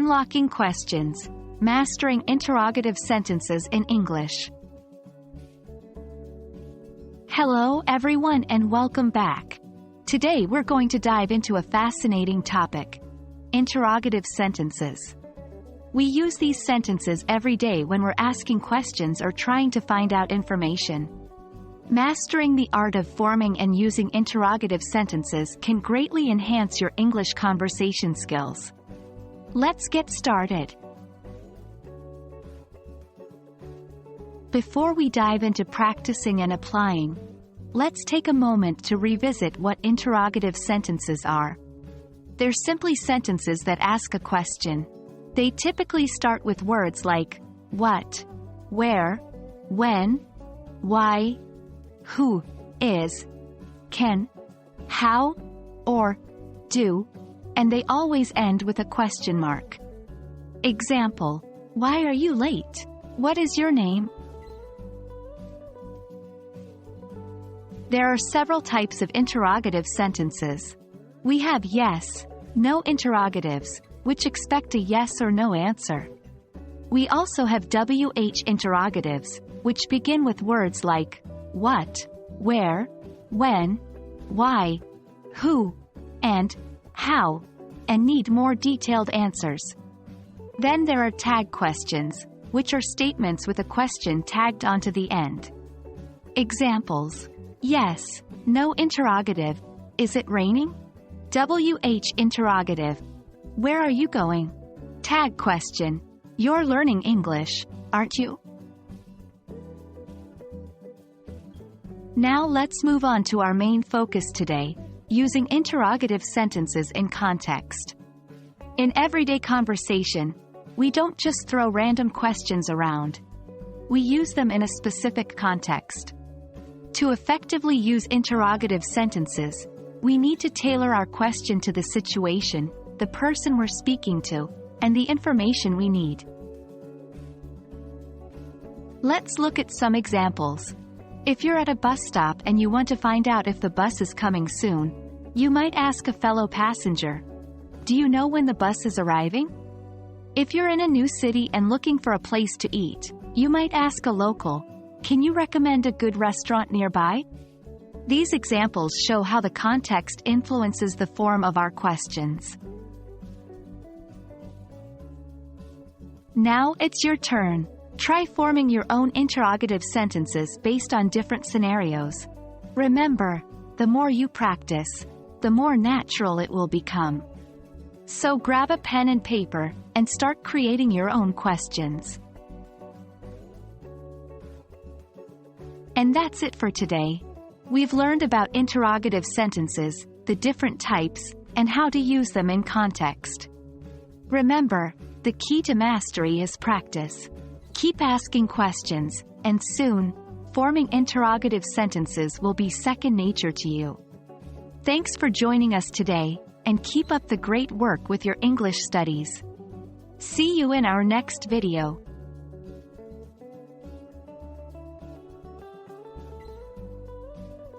Unlocking questions. Mastering interrogative sentences in English. Hello everyone and welcome back. Today we're going to dive into a fascinating topic: interrogative sentences. We use these sentences every day when we're asking questions or trying to find out information. Mastering the art of forming and using interrogative sentences can greatly enhance your English conversation skills. Let's get started. Before we dive into practicing and applying, let's take a moment to revisit what interrogative sentences are. They're simply sentences that ask a question. They typically start with words like what, where, when, why, who, is, can, how, or do, and they always end with a question mark. Example: why are you late? What is your name? There are several types of interrogative sentences. We have yes, no interrogatives, which expect a yes or no answer. We also have WH interrogatives, which begin with words like what, where, when, why, who, and how, and need more detailed answers. Then there are tag questions, which are statements with a question tagged onto the end. Examples: yes, no interrogative, is it raining? WH interrogative: where are you going? Tag question: you're learning English, aren't you? Now let's move on to our main focus today: using interrogative sentences in context. In everyday conversation, we don't just throw random questions around. We use them in a specific context. To effectively use interrogative sentences, we need to tailor our question to the situation, the person we're speaking to, and the information we need. Let's look at some examples. If you're at a bus stop and you want to find out if the bus is coming soon, you might ask a fellow passenger, "Do you know when the bus is arriving?" If you're in a new city and looking for a place to eat, you might ask a local, "Can you recommend a good restaurant nearby?" These examples show how the context influences the form of our questions. Now it's your turn. Try forming your own interrogative sentences based on different scenarios. Remember, the more you practice, the more natural it will become. So grab a pen and paper, and start creating your own questions. And that's it for today. We've learned about interrogative sentences, the different types, and how to use them in context. Remember, the key to mastery is practice. Keep asking questions, and soon, forming interrogative sentences will be second nature to you. Thanks for joining us today, and keep up the great work with your English studies. See you in our next video.